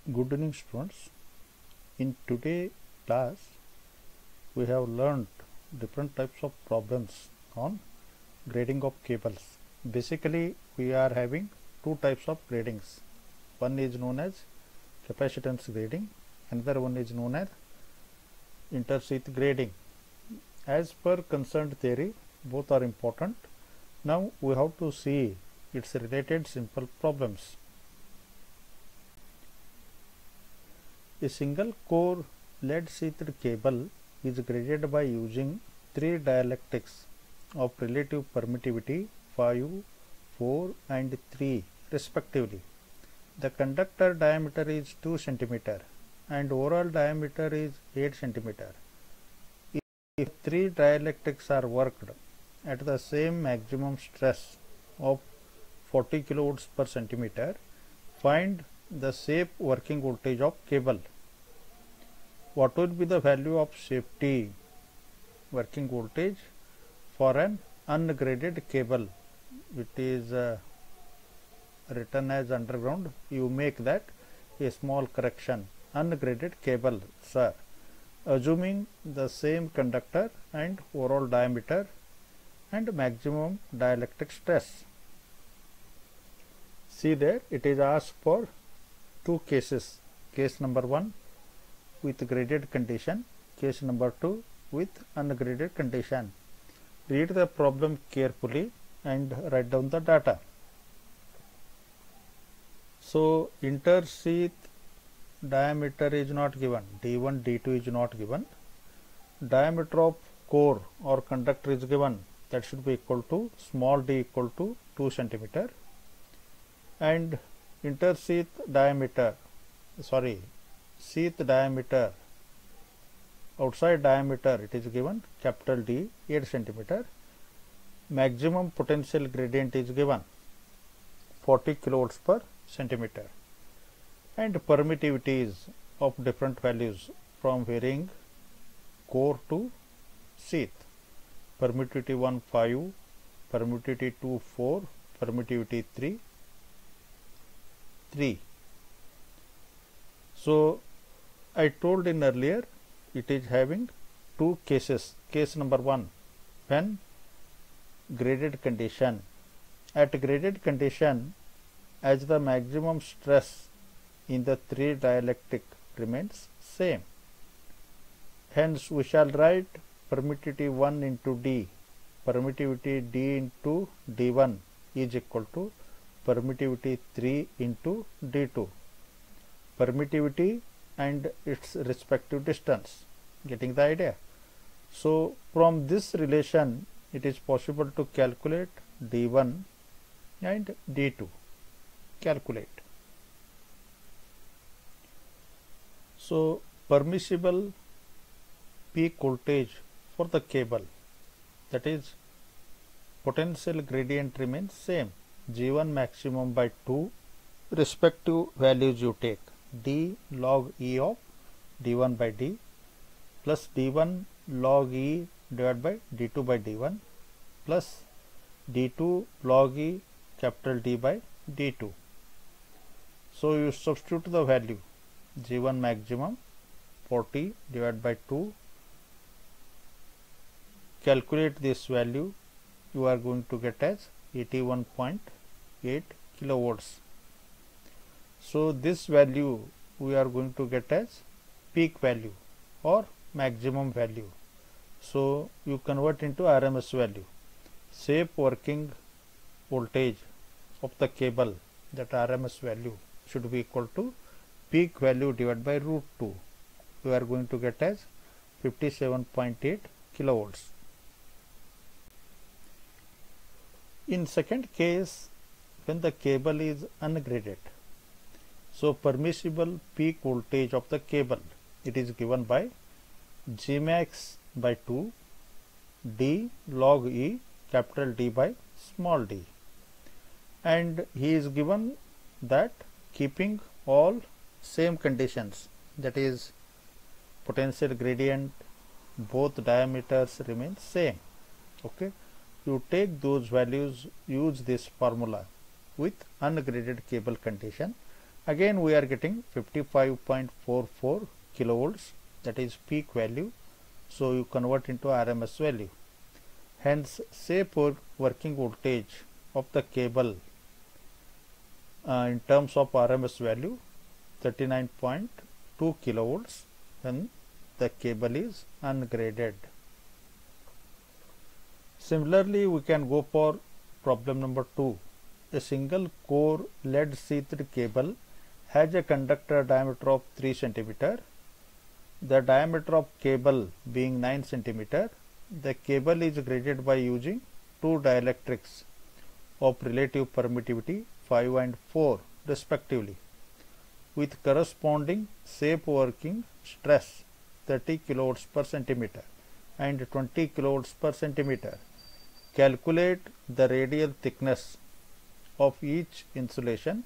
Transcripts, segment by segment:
Good evening, students. In today's class, we have learned different types of problems on grading of cables. Basically, we are having two types of gradings. One is known as capacitance grading, another one is known as intersheath grading. As per concerned theory, both are important. Now we have to see its related simple problems. A single core lead sheathed cable is graded by using three dielectrics of relative permittivity 5, 4 and 3 respectively. The conductor diameter is 2 cm and overall diameter is 8 cm. If three dielectrics are worked at the same maximum stress of 40 kV per centimeter, find the shape working voltage of cable. What would be the value of safety working voltage for an ungraded cable? It is written as underground. You make that a small correction. Ungraded cable, sir. Assuming the same conductor and overall diameter and maximum dielectric stress. See there, it is asked for two cases. Case number 1 with graded condition, case number 2 with ungraded condition. Read the problem carefully and write down the data. So intersheath diameter is not given, D1, D2 is not given. Diameter of core or conductor is given, that should be equal to small d equal to 2 cm. And intersheath diameter, sheath diameter, outside diameter it is given capital D 8 cm. Maximum potential gradient is given 40 kV per centimeter. And permittivities of different values from varying core to sheath. Permittivity 1 5, permittivity 2 4, permittivity 3. So I told in earlier it is having two cases. Case number 1, when graded condition. At graded condition, as the maximum stress in the three dielectric remains same. Hence we shall write permittivity 1 into D, permittivity D into D1 is equal to permittivity 3 into D2. Permittivity and its respective distance. Getting the idea? So from this relation it is possible to calculate D1 and D2. Calculate. So permissible peak voltage for the cable, that is potential gradient remains same, G1 maximum by 2, respective values you take, D log E of D1 by D plus D1 log E divided by D2 by D1 plus D2 log E capital D by D2. So you substitute the value G1 maximum 40 divided by 2, calculate this value, you are going to get as 81.8 kilovolts. So this value we are going to get as peak value or maximum value. So you convert into RMS value. Shape working voltage of the cable, that RMS value should be equal to peak value divided by root 2. We are going to get as 57.8 kilovolts. In second case, when the cable is ungraded, so permissible peak voltage of the cable, it is given by G max by 2, D log E capital D by small d, and he is given that keeping all same conditions, that is potential gradient, both diameters remain same. Okay, you take those values, use this formula with ungraded cable condition, Again we are getting 55.44 kilovolts, that is peak value. So you convert into RMS value. Hence say for working voltage of the cable in terms of RMS value 39.2 kilovolts when the cable is ungraded. Similarly, we can go for problem number 2. A single core lead sheathed cable has a conductor diameter of 3 cm. The diameter of cable being 9 cm, the cable is graded by using two dielectrics of relative permittivity 5 and 4 respectively, with corresponding shape working stress 30 kW per centimeter and 20 kW per centimeter. Calculate the radial thickness of each insulation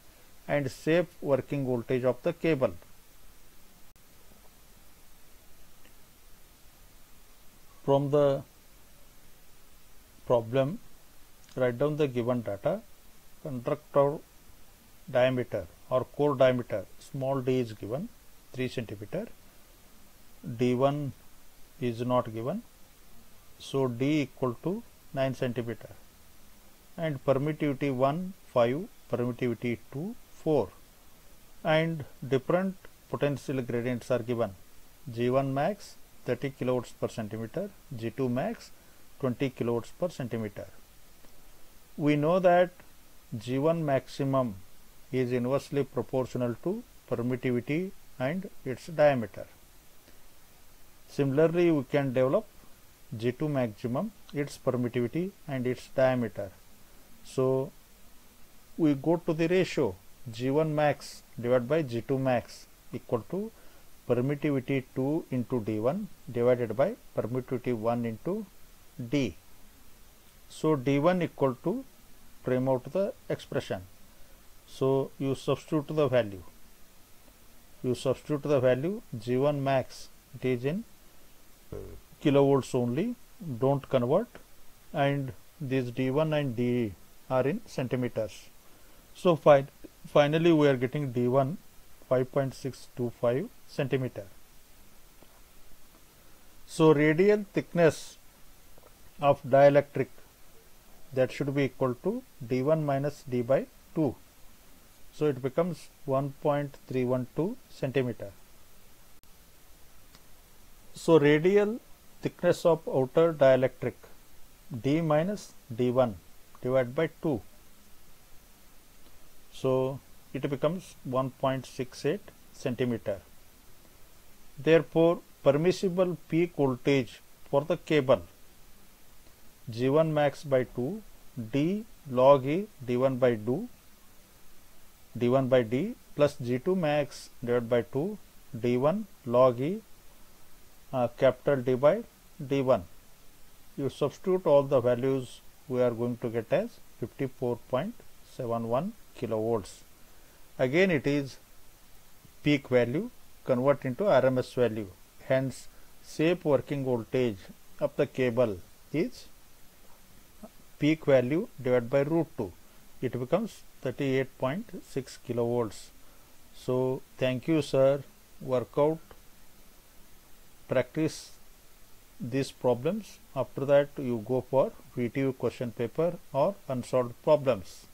and shape working voltage of the cable. From the problem, write down the given data. Conductor diameter or core diameter small d is given 3 cm. D1 is not given, so D equal to 9 cm, and permittivity 1 5, permittivity 2 4, and different potential gradients are given. G1 max 30 kW per centimeter, G2 max 20 kW per centimeter. We know that G1 maximum is inversely proportional to permittivity and its diameter. Similarly, we can develop G2 maximum, its permittivity and its diameter. So we go to the ratio G1 max divided by G2 max equal to permittivity 2 into D1 divided by permittivity 1 into D. So D1 equal to, frame out the expression. So you substitute the value. G1 max, it is in kilovolts only, don't convert, and these D1 and D are in centimeters. So finally we are getting D1 5.625 centimeter. So radial thickness of dielectric, that should be equal to D1 minus D by 2. So it becomes 1.312 centimeter. So radial thickness of outer dielectric D minus D1 divided by 2. So it becomes 1.68 centimeter. Therefore, permissible peak voltage for the cable G1 max by 2 D log E D1 by D plus G2 max divided by 2 D1 log E capital D by D1. You substitute all the values, we are going to get as 54.71 kilovolts. Again it is peak value, convert into RMS value. Hence shape working voltage of the cable is peak value divided by root 2. It becomes 38.6 kilovolts. So thank you sir. Work out, practice these problems. After that you go for VTU question paper or unsolved problems.